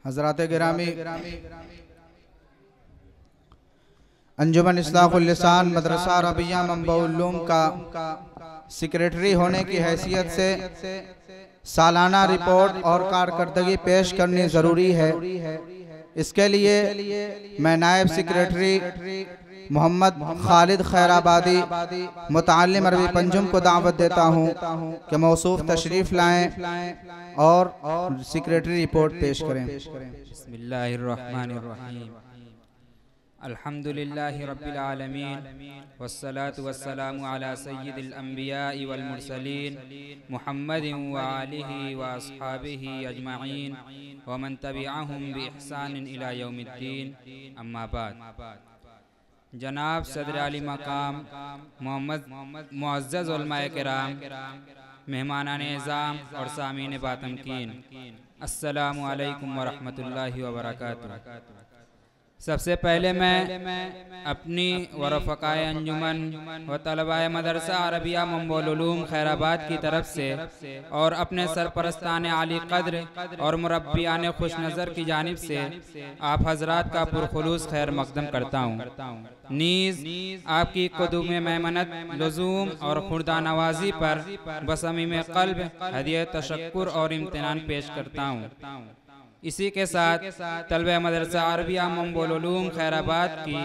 हज़रात गिरामी, अंजुमन इस्लाहुल लिसान मदरसा रबिया मंबउल उलूम का सेक्रेटरी होने की हैसियत से सालाना रिपोर्ट और कारकर्दगी पेश करनी ज़रूरी है। इसके लिए मैं नायब सेक्रेटरी मोहम्मद खालिद खैराबादी मुतअल्लिम अरबी पंजुम को दावत देता हूँ कि मौसूफ तशरीफ़ लाएँ और सेक्रेटरी रिपोर्ट पेश करें। बिस्मिल्लाहिर्रहमानिर्रहीम। अल्हम्दुलिल्लाहि रब्बिल आलमीन वस्सलातु वस्सलामु अला सय्यिदिल अंबिया'i वल मुरसलीन मुहम्मदिन व आलिहि व अस्हाबिहि अजमईन व मन तबिअहुम बि इहसानिन इला यौमिद्दीन, अम्मा बाद। जनाब सदर आली मकाम मोहम्मद मुअज़्ज़ज़ उलमाए किराम, मेहमानान इज़ाम और सामीन बातमकीन, अस्सलामु अलैकुम व रहमतुल्लाहि व बरकातुहू। सबसे पहले मैं अपनी व रफ़क़ाए अंजुमन व तलबाए मदरसा अरबिया मंबउल उलूम खैराबाद की तरफ से और अपने सरपरस्तान आली कद्र और मुरब्बियान खुश नज़र की जानिब से आप हजरात का पुरखुलूस खैर मक़दम करता हूँ। नीज़ आपकी क़ुदूम मेमनत, लुज़ूम और खुर्दा नवाजी पर बसमीम क़ल्ब हदिया तशक्कुर और इम्तिनान पेश करता हूँ। इसी के साथ तलबे मदरसा अरबिया मंबउल उलूम खैराबाद की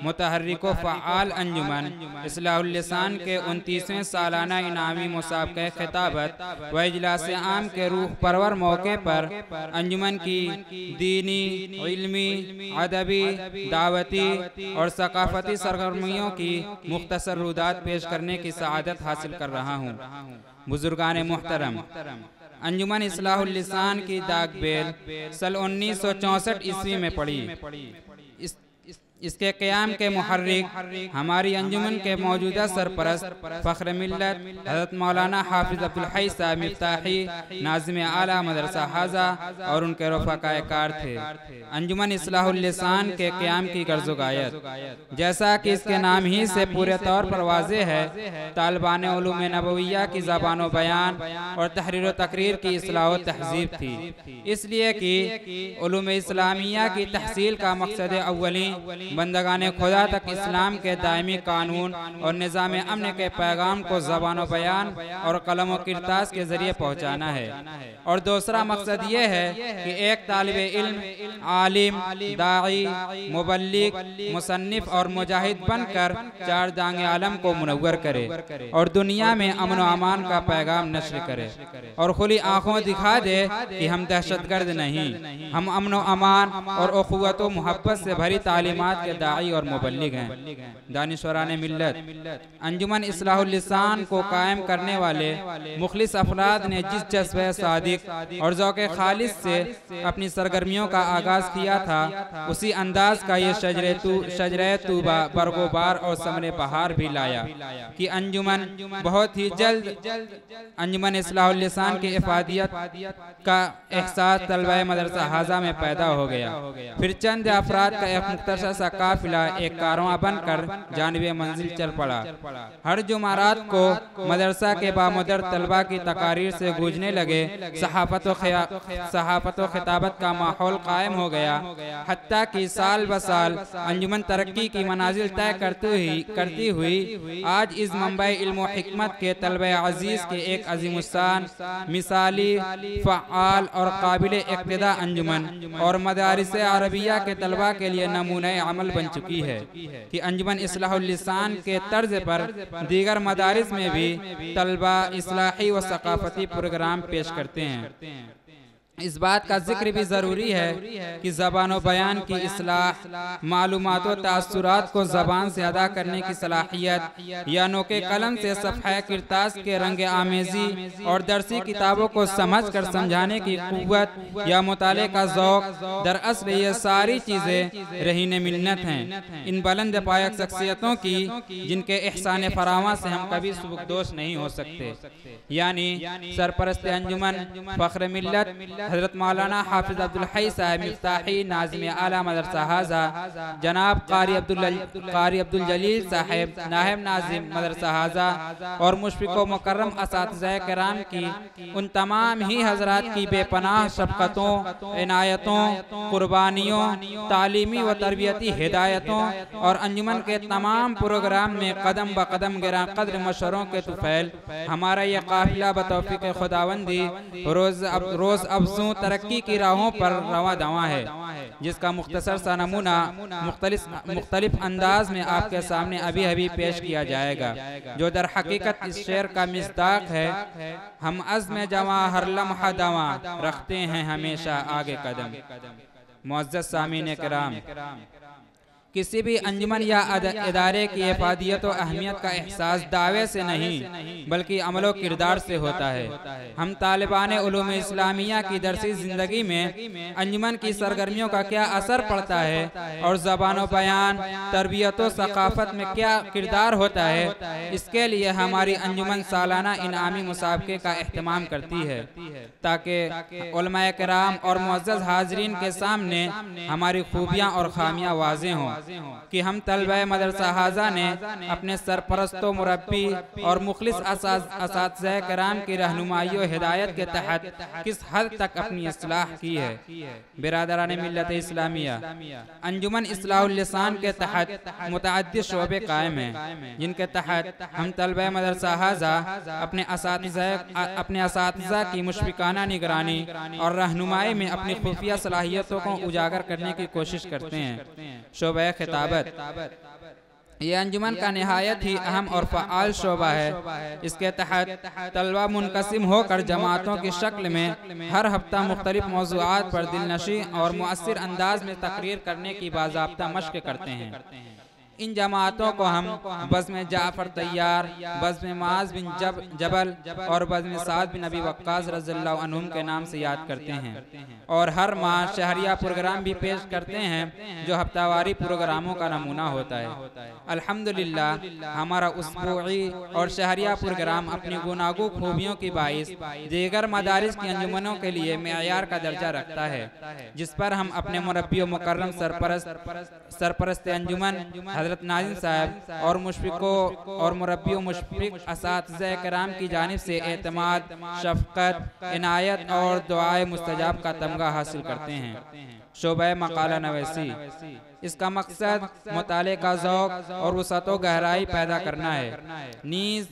मुतहर्रिक व फ़आल अंजुमन इस्लाहुल लिसान के 29वें सालाना इनामी मुसाबक़े खिताबत व इजलास आम के रूह परवर मौके पर अंजुमन की दीनी, इल्मी, अदबी, दावती और सकाफ़ती सरगर्मियों की मुख्तसर रुदात पेश करने की सआदत हासिल कर रहा हूँ। बुजुर्गान मुहतरम, अंजुमन इस्लाहुल लिसान की दाग बेल सन 1964 ईस्वी में पड़ी। इसके क़याम के मुहर्रिक हमारी अंजुमन के मौजूदा सरपरस्त फ़ख्र मिल्लत हज़रत मौलाना हाफिज़ अब्दुल हई साहब मिफ्ताही नाज़िम आला मदरसा हाजा और उनके रफ़क़ाए कार थे। अंजुमन इस्लाहुल लिसान के क़याम की गर्ज़ गायत, जैसा कि इसके नाम ही से पूरे तौर पर वाज़ेह है, तालिबान उलूम नबविय्या की ज़बान व बयान और तहरीर व तकरीर की इस्लाह व तहज़ीब थी। इसलिए कि उलूम इस्लामिया की तहसील का मकसद अव्वली बंदगाने खुदा तक इस्लाम के दायमी कानून और निज़ाम अमन के पैगाम को ज़बान बयान और कलम व किरतास के ज़रिए पहुँचाना है। और दूसरा मकसद ये है कि एक तालिबे इल्म, आलिम, दाई, मुबल्लिग, मुसन्निफ और मुजाहिद बनकर चार दांगे आलम को मुनव्वर करे और दुनिया में अमन व अमान का पैगाम नश्र करे और खुली आँखों दिखा दे कि हम दहशतगर्द नहीं, हम अमन व अमान और उख़ुव्वत व मोहब्बत से भरी तालीमात के दाई और मुबल्लिग हैं। दानिशवरान मिल्लत अंजुमन इस्लाहुल लिसान को कायम करने वाले मुखलिस अफराद ने जिस जज्बे सादिक और ज़ौक़े खालिस से अपनी सरगर्मियों का आगाज़ किया था, उसी अंदाज का ये शजरे तूबा बरगोबार और समरे बहार भी लाया कि अंजुमन बहुत ही जल्द अंजुमन इस्लाहुल लिसान की इफादियत का एहसास तलबा मदरसा हाजा में पैदा हो गया। फिर चंद अफराद का एक मुख्तसर सा काफिला एक कारवां बनकर जानिबे मंजिल चल पड़ा। हर जुमारात को मदरसा के बामुदर तलबा की तकारीर से गूंजने लगे सहाफ़त व खिताबत का माहौल कायम हो गया, हत्ता कि साल ब साल अंजुमन तरक्की की मनाजिल तय करती हुई आज इस मंबई इल्म व हिकमत के तलबे अजीज़ के एक अज़ीमुस्सान, मिसाली, फ़आल और काबिल इक़्तिदा अंजुमन और मदारिस अरबिया के तलबा के लिए नमूने अमल बन चुकी है कि अंजुमन इस्लाहुल लिसान के तर्ज पर दीगर मदारिस में भी तलबा इस्लाही व सकाफ़ती प्रोग्राम पेश करते हैं। इस बात का जिक्र भी ज़रूरी है कि ज़बान व बयान की इस्लाह, मालूमात व तासुरात को ज़बान से अदा करने की सलाहियत या नोके कलम से सफ़हे किरतास के रंग आमेज़ी और दरसी किताबों को समझ कर समझाने की क़ुव्वत या मुताले का ज़ौक़, दरअसल ये सारी चीज़ें रहीन मिन्नत हैं इन बुलंद पायक शख्सियतों की जिनके एहसान फरावां से हम कभी सुबुकदोश नहीं हो सकते, यानी सरपरस्त अंजुमन फ़ख्र मिल्लत हज़रत मौलाना हाफिज़ अब्दुल हई साहब मिफ्ताही नाज़िम आला मदरसा हाजा, जनाब कारी अब्दुल जलील साहब नायब नाज़िम मदरसा हाजा और मुशफ़िक़ व मुकर्रम असातिज़ा किराम की उन तमाम ही हज़रात की बेपनाह शफ़क़तों, इनायतों, कुर्बानियों, तालीमी व तरबियती हिदायतों और अंजुमन के तमाम प्रोग्राम में कदम ब कदम गिरा कद्र मशरों के तुफ़ैल हमारा यह काफ़िला बतौफ़ीक़ खुदावंदी रोज़ अफ़ज़ूं तरक्की की राहों पर रवा दवा है, जिसका मुख्तसर सा नमूना मुख्तलिफ अंदाज में आपके सामने अभी अभी पेश किया जाएगा, जो दर हकीकत इस शेर का मिस्दाक है। हम अज़्म जवां हर लम्हा दवा रखते हैं हमेशा आगे कदम। मुअज़्ज़ज़ सामीन किराम, किसी भी अंजुमन या इदारे की इफ़ादियत व अहमियत का एहसास दावे से नहीं बल्कि अमलो किरदार से होता है। हम तालिबान उलूम इस्लामिया की दरसी ज़िंदगी में अंजुमन की सरगर्मियों का क्या असर पड़ता है और ज़बान व बयान, तरबियत व सक़ाफ़त में क्या किरदार होता है, इसके लिए हमारी अंजुमन सालाना इनामी मुसाबक़े का एहतमाम करती है, ताकि उलमाए किराम और मुअज़्ज़ज़ हाज़रीन के सामने हमारी खूबियाँ और खामियाँ वाज़ेह हों कि हम तलबा मदरसा हाजा ने अपने सरपरस्तों, मुरब्बी और मुखलिस असातिज़ा किराम की रहनुमाई और हिदायत के तहत किस हद तक अपनी इस्लाह की है। बिरादरान मिल्लत इस्लामिया, अंजुमन इस्लाहुल लिसान के तहत मुतअद्दिद शोबे कायम हैं, जिनके तहत हम तलबा मदरसा हाजा अपने असातिज़ा की मुशफ़िकाना निगरानी और रहनुमाई में अपनी खुफिया सलाहियतों को उजागर करने की कोशिश करते हैं। शोबा खिताबत, ये अंजुमन का निहायत ही अहम और फ़आल शोबा है। इसके तहत तलबा मुनक़सिम होकर जमातों की शक्ल में हर हफ्ता मुख्तलिफ मौज़ूआत पर दिलनशी और मुअस्सिर अंदाज में तकरीर करने की बाज़ाब्ता मश्क़ करते हैं। इन जमातों को हम बज़्म जाफ़र तैयार, बज़्म माज़ बिन जबल और बज़्म साद बिन अबी वक्कास रज़ियल्लाहु अन्हुम के नाम से याद करते हैं और हर माह शहरिया प्रोग्राम भी पेश करते हैं, जो हफ्तावारी प्रोग्रामों का नमूना होता है। अल्हम्दुलिल्लाह हमारा उसबूई और शहरिया प्रोग्राम अपनी गुनागू खूबियों की बाइस दीगर मदारिस की अंजुमनों के लिए मेयार का दर्जा रखता है, जिस पर हम अपने मुरब्बी मुकर्रम सरपरस्त अंजुमन हज़रत नाज़िम साहब और मुशफ़िक़ों और मुरब्बी मुशफ़िक़ असातिज़ा किराम की जानिब से एतमाद, शफ़क़त, इनायत और दुआए मुस्तजाब का तमगा हासिल करते हैं। शोबा मकाला नवीसी, इसका मकसद मुताले का ज़ौक़ और वसअत व गहराई पैदा करना है, नीज़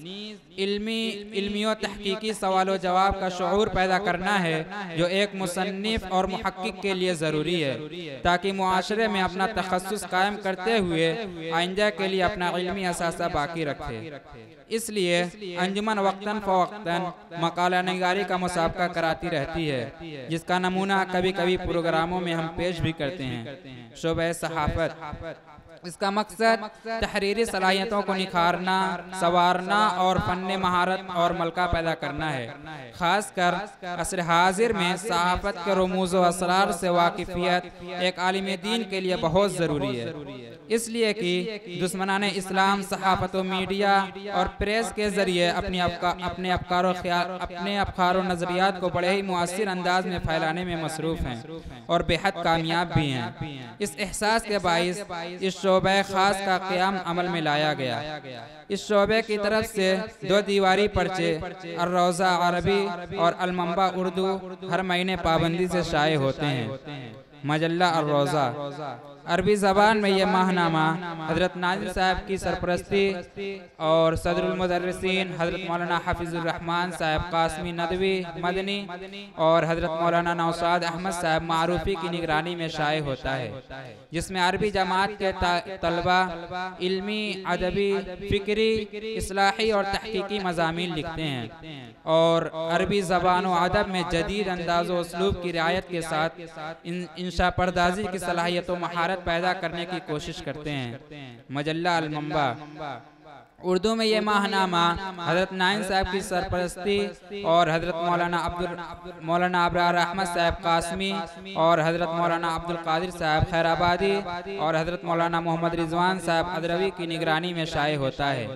इल्मी व तहक़ीक़ी सवाल व जवाब का शऊर पैदा करना है, जो एक मुसन्निफ़ और मुहक्किक के लिए ज़रूरी है, ताकि मुआशरे में अपना तखस्सुस कायम करते हुए आइंदा के लिए अपना इल्मी असासा बाकी रखे। इसलिए अंजुमन वक्तन फ़वक्तन मकाला निगारी का मुसाबका कराती रहती है, जिसका नमूना कभी कभी प्रोग्रामों में हम पेश भी करते हैं। शोबा सहाफ़त, इसका मकसद तहरीरी सलाहियतों को निखारना, संवारना और फ़न महारत और मलका पैदा करना है। ख़ासकर असर हाजिर में सहाफ़त के रमूज़ व असरार से वाकिफ़ियत एक आलिम दीन के लिए बहुत ज़रूरी है, इसलिए कि दुश्मनान इस्लाम सहाफ़त व मीडिया और प्रेस के ज़रिए अपने अफ़कार व नज़रियात को बड़े ही मुअस्सिर अंदाज में फैलाने में मसरूफ़ हैं और बेहद कामयाब भी हैं। इस एहसास के बाइस इस शोबे ख़ास का क़याम अमल में लाया गया। इस शोबे की तरफ से 2 दीवारी पर्चे अर्रोज़ा अरबी और अलमंबा उर्दू हर महीने पाबंदी से शाये होते हैं। मजल्ला अर्रोज़ा, अरबी ज़बान में यह माहनामा हज़रत नाज़िम साहब की सरपरस्ती और सदरुल मुदर्रिसीन हज़रत मौलाना हाफिज़ुर रहमान साहब कासमी नदवी मदनी और हज़रत मौलाना नौशाद अहमद साहब मारूफ़ी की निगरानी में शाये होता है, जिसमें अरबी जमात के तलबा इल्मी, अदबी, फ़िक्री, इस्लाही और तहक़ीक़ी मज़ामीन लिखते हैं और अरबी ज़बान व अदब में जदीद अंदाज़ व उसलूब की रियायत के साथ इंशा पर्दाजी की सलाहियत व महारत पैदा करने की कोशिश करते हैं। मजल्ला अलमंबा, उर्दू में ये माहनामा हज़रत नाइन साहब की सरपरस्ती और हज़रत मौलाना अबरार अहमद साहब कासमी और हज़रत मौलाना अब्दुल कादिर साहब खैराबादी और हज़रत मौलाना मोहम्मद रिजवान साहब अदरवी की निगरानी में शाये होता है।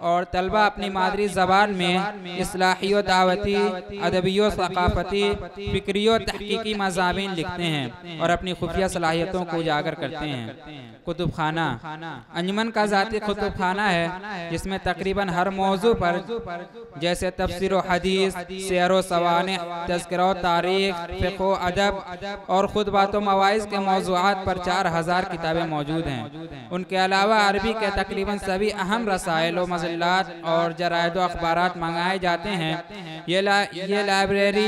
और तलबा अपनी मादरी ज़बान में इस्लाही व दावती, अदबी व सकाफ़ती, फ़िक्री व तहक़ीक़ी मज़ामीन लिखते हैं और अपनी खुफिया सलाहियतों को उजागर करते हैं। कुतुब खाना अंजुमन का ज़ाती कुतुब खाना है जिसमें तकरीबन हर मौजू पर जैसे तफसीर व हदीस, सियर व सवानिह, तज़किरा व तारीख़, फ़िक़्ह व अदब और खुतबात व मवाइज़ के मौज़ूआत पर 4000 किताबें मौजूद हैं। उनके अलावा अरबी के तकरीबन सभी अहम रसाइल व मजल्लात और जराइद व अखबारात मंगाए जाते हैं। ये लाइब्रेरी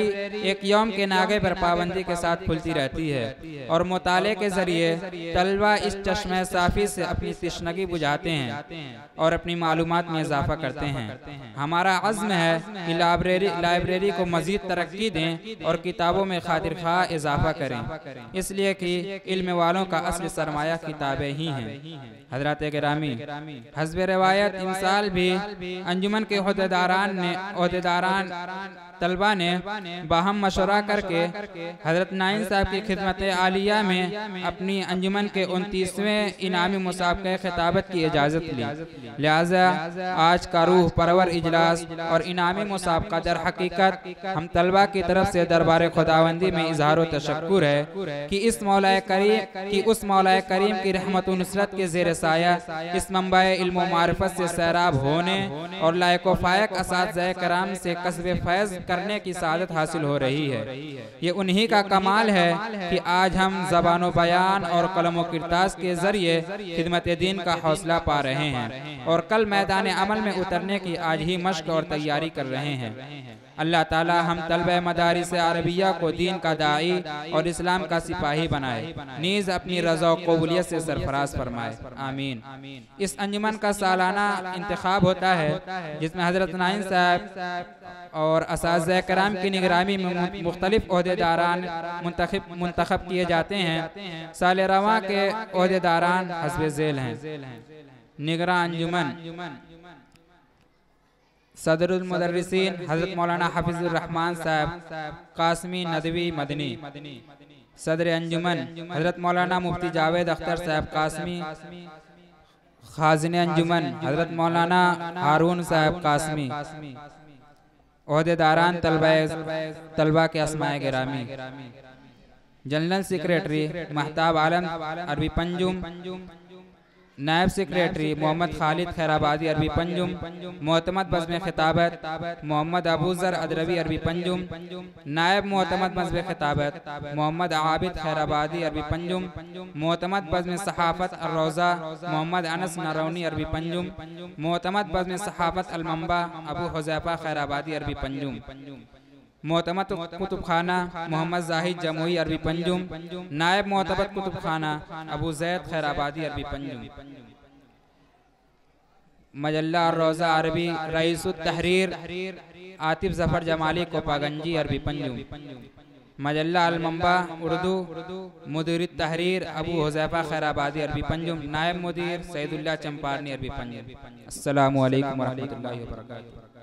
एक यौम के नागे पर पाबंदी के साथ खुलती रहती है और मुताले के ज़रिए तलबा इस चश्मे साफ़ी से अपनी तिश्नगी बुझाते हैं और अपनी मालूमात में इजाफा करते हैं। हमारा अज़्म है कि लाइब्रेरी को मज़ीद तरक्की दें और किताबों में खातिर खा इजाफा करें, इसलिए कि इल्म वालों का असली सरमाया किताबें ही हैं। हज़रात गिरामी, हस्ब रिवायत इमसाल भी अंजुमन के ओहदेदारान तलबा ने बाहम मशवरा करके हज़रत नाइन साहब की खिदमत आलिया में अपनी अंजुमन के 29वें इनामी मुसाबक़े खिताबत की इजाज़त ली। लिहाजा आज का रूह परवर इजलास और इनामी मुसाबक़ा दर हकीकत हम तलबा की तरफ से दरबार खुदावंदी में इजहार तशक्कुर है कि उस मौलाए करीम की रहमत व नुसरत के ज़ेर साया इस मंबा इल्म व मारिफत से सैराब होने और लायक व फायक असातिज़ाए कराम से कसबे फैज़ करने की सादत हासिल हो रही है। ये उन्हीं का कमाल है कि आज हम ज़बान बयान और कलम किरतास के ज़रिए खिदमत दीन का हौसला पा रहे हैं और कल मैदान अमल में उतरने की आज ही मश्क और तैयारी कर रहे हैं। अल्लाह ताला हम तलबे मदारिस अरबिया को दीन का दाई और इस्लाम का सिपाही बनाए, नीज़ अपनी रज़ा व क़बूलियत से सरफराज फरमाए, आमीन। इस अंजुमन का सालाना इंतखाब होता है जिसमें हज़रत नाइन साहब और असातिज़ा कराम की निगरानी में मुख्तलिफ ओहदेदारान मुंतखब किए जाते हैं। साल रवा के ओहदेदारान हस्ब ज़ेल हैं। निगरां अंजुमन सदरुल मुदर्रिसीन हज़रत मौलाना हफीज़ुर रहमान साहब कासमी नदवी मदनी। सदर अंजुमन हज़रत मौलाना मुफ्ती जावेद अख्तर साहब कासमी। खाज़िन अंजुमन हज़रत मौलाना हारून साहब कासमी। ओहदेदारान तलबा के अस्माए गिरामी। जनरल सेक्रेटरी महताब आलम अरबी पंजुम। नायब सेक्रेटरी मोहम्मद खालिद खैराबादी अरबी पंजुम। मोहतमद बज़्म खिताबत मोहम्मद अबूज़र अदरवी अरबी पंजुम। नायब मोहतमद बज़्म खिताबत मोहम्मद आबिद खैराबादी अरबी पंजुम। मोहतमद बज़्म सहाफ़त अर्रोज़ा मोहम्मद अनस नरौनी अरबी पंजुम। मोहतमद बज़्म सहाफ़त अलमंबा अबू हुज़ैफ़ा खैराबादी अरबी पंजुम। मोहतमद कुतुब खाना मोहम्मद जाहिद जमुई अरबी पंजुम। नायब मोहतमद कुतुब खाना अबू ज़ैद खैराबादी अरबी पंजुम। मजल्ला रोज़ा अरबी रईसुत तहरीर आतिफ ज़फ़र जमाली कोपागंजी अरबी पंजुम। मजल्ला अलमंबा उर्दू मुदीर तहरीर अबू हुज़ैफ़ा खैराबादी अरबी पंजुम। नायब मुदीर सैदुल्लाह चंपारनी अरबी पंजुम। अस्सलामु अलैकुम व रहमतुल्लाहि व बरकातुहू।